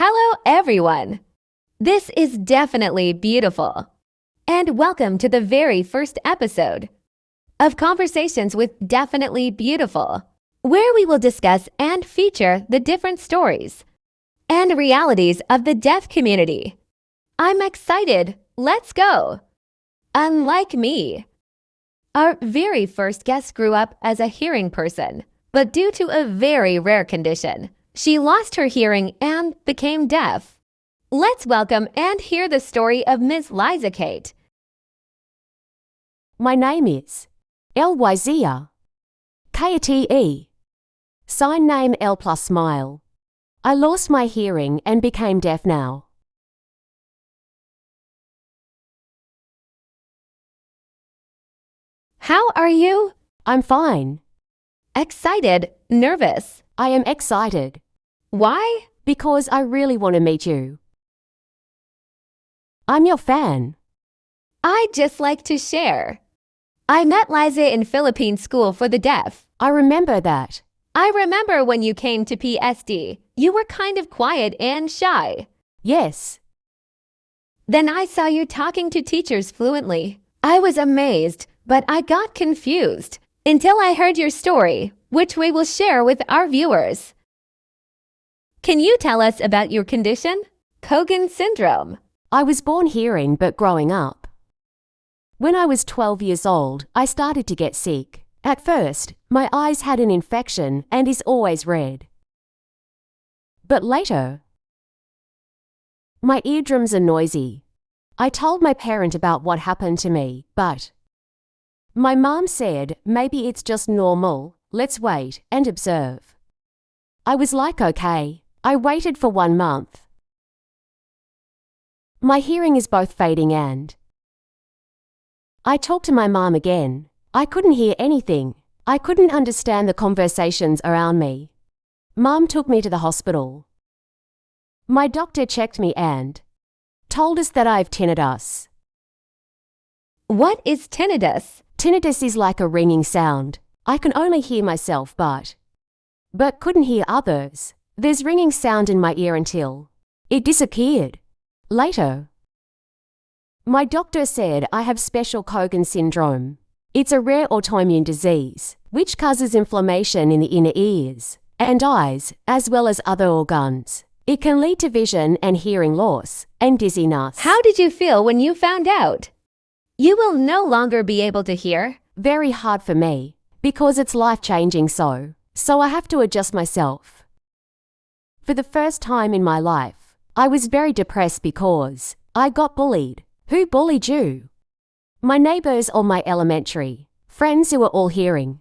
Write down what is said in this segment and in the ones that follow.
Hello, everyone. This is Definitely Beautiful, and welcome to the very first episode of Conversations with Definitely Beautiful, where we will discuss and feature the different stories and realities of the deaf community. I'm excited. Let's go. Unlike me, our very first guest grew up as a hearing person, but due to a very rare condition, she lost her hearing and became deaf. Let's welcome and hear the story of Ms. Lyza Kate. My name is Lyza Kate. Sign name L plus smile. I lost my hearing and became deaf now. How are you? I'm fine. Excited? Nervous? I am excited. Why? Because I really want to meet you. I'm your fan. I'd just like to share. I met Liza in Philippine School for the Deaf. I remember that. I remember when you came to PSD, you were kind of quiet and shy. Yes. Then I saw you talking to teachers fluently. I was amazed, but I got confused until I heard your story, which we will share with our viewers. Can you tell us about your condition? Cogan Syndrome. I was born hearing but growing up. When I was 12 years old, I started to get sick. At first, my eyes had an infection and is always red. But later, my eardrums are noisy. I told my parent about what happened to me, but my mom said, maybe it's just normal, let's wait and observe. I was like, okay. I waited for 1 month. My hearing is both fading and I talked to my mom again. I couldn't hear anything. I couldn't understand the conversations around me. Mom took me to the hospital. My doctor checked me and told us that I have tinnitus. What is tinnitus? Tinnitus is like a ringing sound. I can only hear myself but couldn't hear others. There's ringing sound in my ear until it disappeared. Later, my doctor said I have special Cogan Syndrome. It's a rare autoimmune disease which causes inflammation in the inner ears and eyes as well as other organs. It can lead to vision and hearing loss and dizziness. How did you feel when you found out? You will no longer be able to hear? Very hard for me because it's life-changing so I have to adjust myself. For the first time in my life, I was very depressed because I got bullied. Who bullied you? My neighbors or my elementary friends who were all hearing.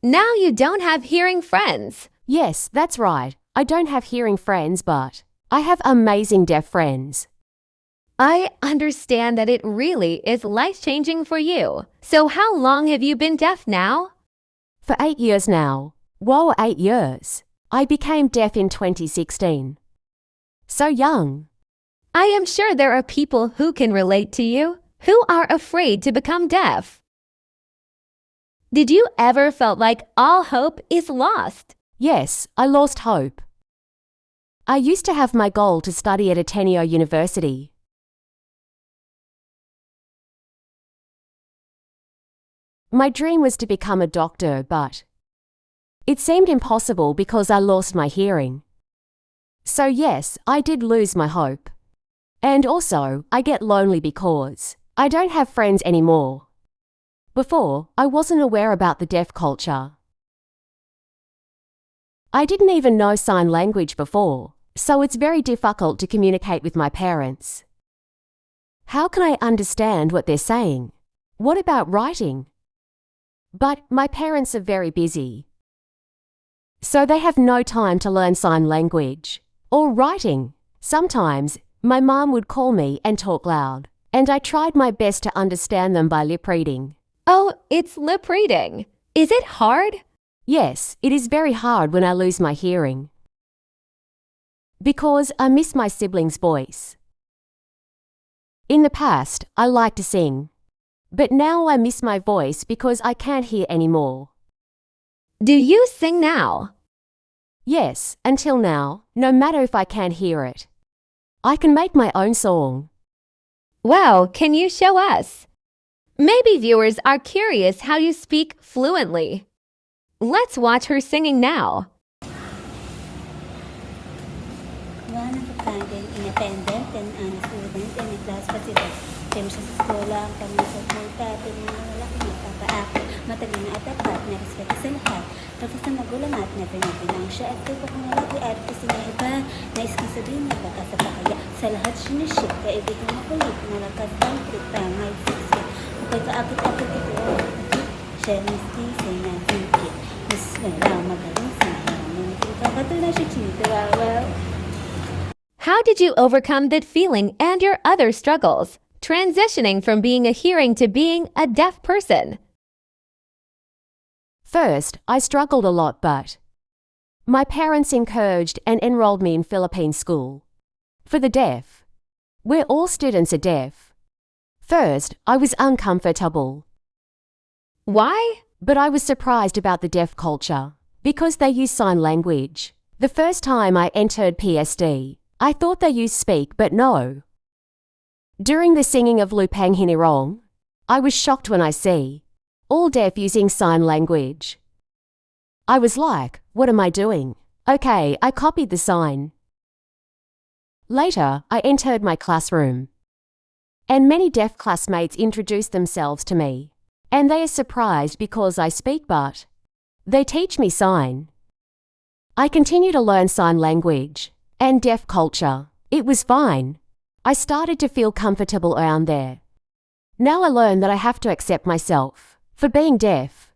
Now you don't have hearing friends. Yes, that's right. I don't have hearing friends, but I have amazing deaf friends. I understand that it really is life-changing for you. So how long have you been deaf now? For 8 years now. Whoa, 8 years. I became deaf in 2016. So young. I am sure there are people who can relate to you, who are afraid to become deaf. Did you ever felt like all hope is lost? Yes, I lost hope. I used to have my goal to study at Ateneo University. My dream was to become a doctor, but it seemed impossible because I lost my hearing. So yes, I did lose my hope. And also, I get lonely because I don't have friends anymore. Before, I wasn't aware about the deaf culture. I didn't even know sign language before, so it's very difficult to communicate with my parents. How can I understand what they're saying? What about writing? But my parents are very busy. So they have no time to learn sign language or writing. Sometimes, my mom would call me and talk loud, and I tried my best to understand them by lip reading. Oh, it's lip reading. Is it hard? Yes, it is very hard when I lose my hearing. Because I miss my siblings' voice. In the past, I liked to sing. But now I miss my voice because I can't hear anymore. Do you sing now? Yes, until now, no matter if I can't hear it. I can make my own song. Wow, can you show us? Maybe viewers are curious how you speak fluently. Let's watch her singing now. One of a kind and independent and honest student and a class president. Kaya siya sa skola, ang pamisot mo dati mga lalaki nagpapaakit. Matalino at tapat na respeto sa lahat. Tapos na magulang at never na bilang siya. At kaya kung nalagi at kasi na iba, nais kong sabihin na baka sa pakaya. Sa lahat siniship, kaibigan makulit, nalakas ang trita, may sisip. Kapag kaakit-akit ito, siya miski say na hingkit. Mas wala magaling sa mga kakatulad siya chinito, wow. How did you overcome that feeling and your other struggles, transitioning from being a hearing to being a deaf person? First, I struggled a lot, but my parents encouraged and enrolled me in Philippine school for the deaf, where all students are deaf. First, I was uncomfortable. Why? But I was surprised about the deaf culture because they use sign language. The first time I entered PSD, I thought they used speak, but no. During the singing of Lifechanging, I was shocked when I see all deaf using sign language. I was like, what am I doing? Okay, I copied the sign. Later, I entered my classroom, and many deaf classmates introduced themselves to me, and they are surprised because I speak, but they teach me sign. I continue to learn sign language and deaf culture. It was fine. I started to feel comfortable around there. Now I learn that I have to accept myself for being deaf,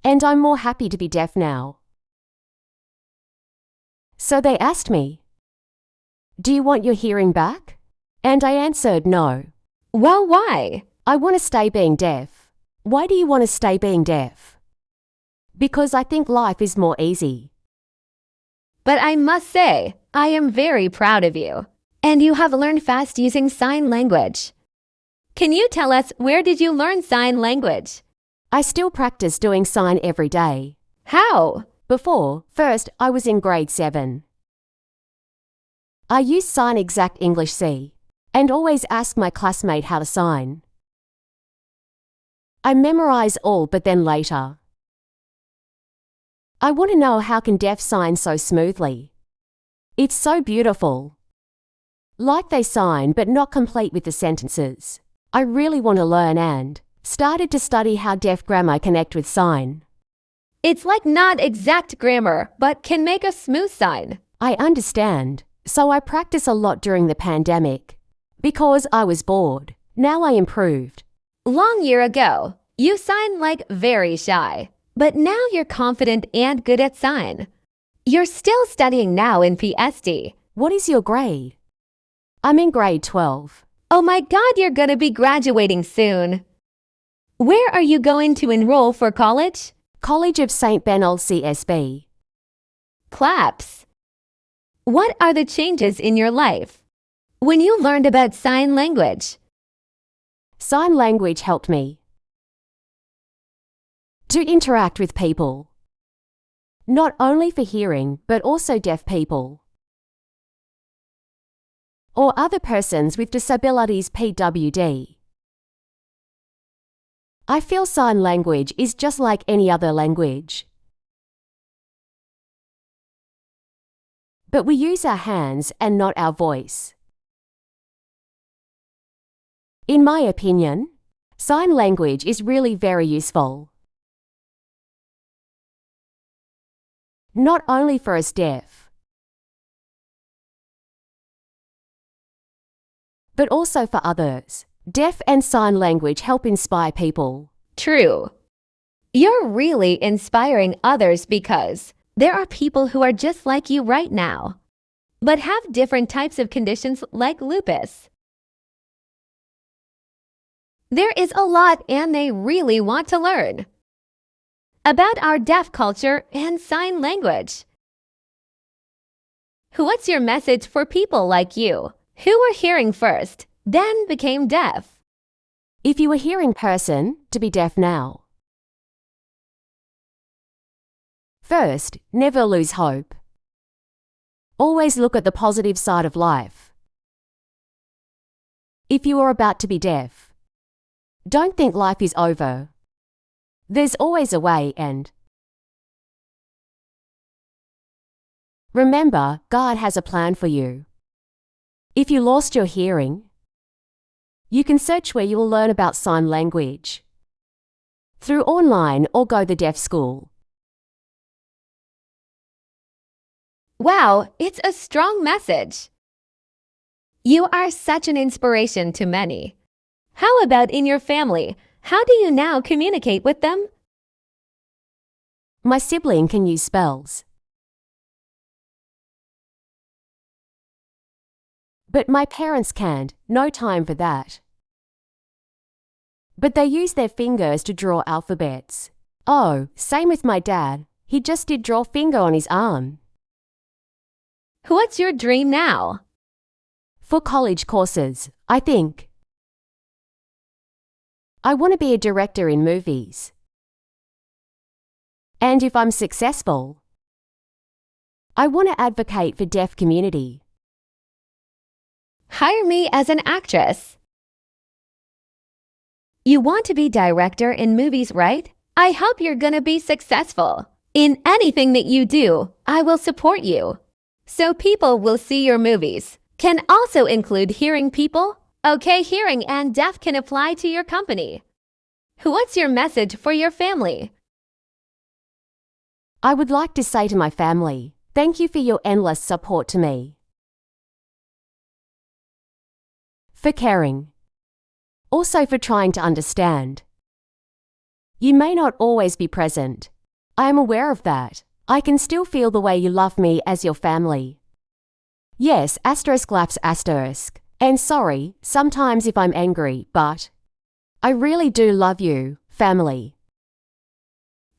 and I'm more happy to be deaf now. So they asked me, do you want your hearing back? And I answered no. Well, why? I want to stay being deaf. Why do you want to stay being deaf? Because I think life is more easy. But I must say, I am very proud of you. And you have learned fast using sign language. Can you tell us where did you learn sign language? I still practice doing sign every day. How? Before, first, I was in grade 7. I used sign exact English C and always ask my classmate how to sign. I memorize all, but then later, I want to know how can deaf sign so smoothly. It's so beautiful. Like they sign but not complete with the sentences. I really want to learn and started to study how deaf grammar connect with sign. It's like not exact grammar, but can make a smooth sign. I understand. So I practice a lot during the pandemic. Because I was bored. Now I improved. Long year ago, you signed like very shy. But now you're confident and good at sign. You're still studying now in PSD. What is your grade? I'm in grade 12. Oh my God, you're gonna be graduating soon. Where are you going to enroll for college? College of St. Benol CSB. Claps. What are the changes in your life when you learned about sign language? Sign language helped me to interact with people, not only for hearing but also deaf people or other persons with disabilities PWD. I feel sign language is just like any other language. But we use our hands and not our voice. In my opinion, sign language is really very useful. Not only for us deaf, but also for others. Deaf and sign language help inspire people. True. You're really inspiring others because there are people who are just like you right now, but have different types of conditions like lupus. There is a lot and they really want to learn about our deaf culture and sign language. What's your message for people like you who were hearing first, then became deaf? If you are a hearing person, to be deaf now. First, never lose hope. Always look at the positive side of life. If you are about to be deaf, don't think life is over. There's always a way, and remember, God has a plan for you. If you lost your hearing, you can search where you will learn about sign language through online or go the deaf school. Wow, it's a strong message. You are such an inspiration to many. How about in your family? How do you now communicate with them? My sibling can use spells, but my parents can't. No time for that. But they use their fingers to draw alphabets. Oh, same with my dad. He just did draw finger on his arm. What's your dream now? For college courses, I think I want to be a director in movies. And if I'm successful, I want to advocate for deaf community. Hire me as an actress. You want to be director in movies, right? I hope you're gonna be successful. In anything that you do, I will support you. So people will see your movies. Can also include hearing people. Okay, hearing and deaf can apply to your company. What's your message for your family? I would like to say to my family, thank you for your endless support to me. For caring. Also for trying to understand. You may not always be present. I am aware of that. I can still feel the way you love me as your family. Yes, *laps *. And sorry, sometimes if I'm angry, but I really do love you, family.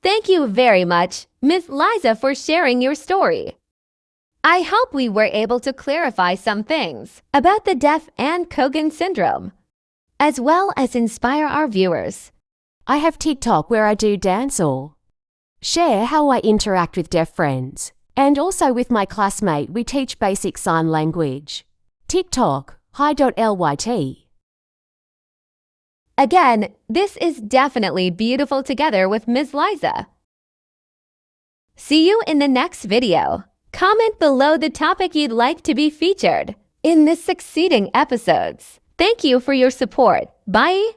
Thank you very much, Miss Liza, for sharing your story. I hope we were able to clarify some things about the deaf and Cogan Syndrome, as well as inspire our viewers. I have TikTok where I do dance or share how I interact with deaf friends. And also with my classmate, we teach basic sign language. TikTok, hi.lyt. Again, this is Definitely Beautiful Together with Ms. Liza. See you in the next video. Comment below the topic you'd like to be featured in the succeeding episodes. Thank you for your support. Bye!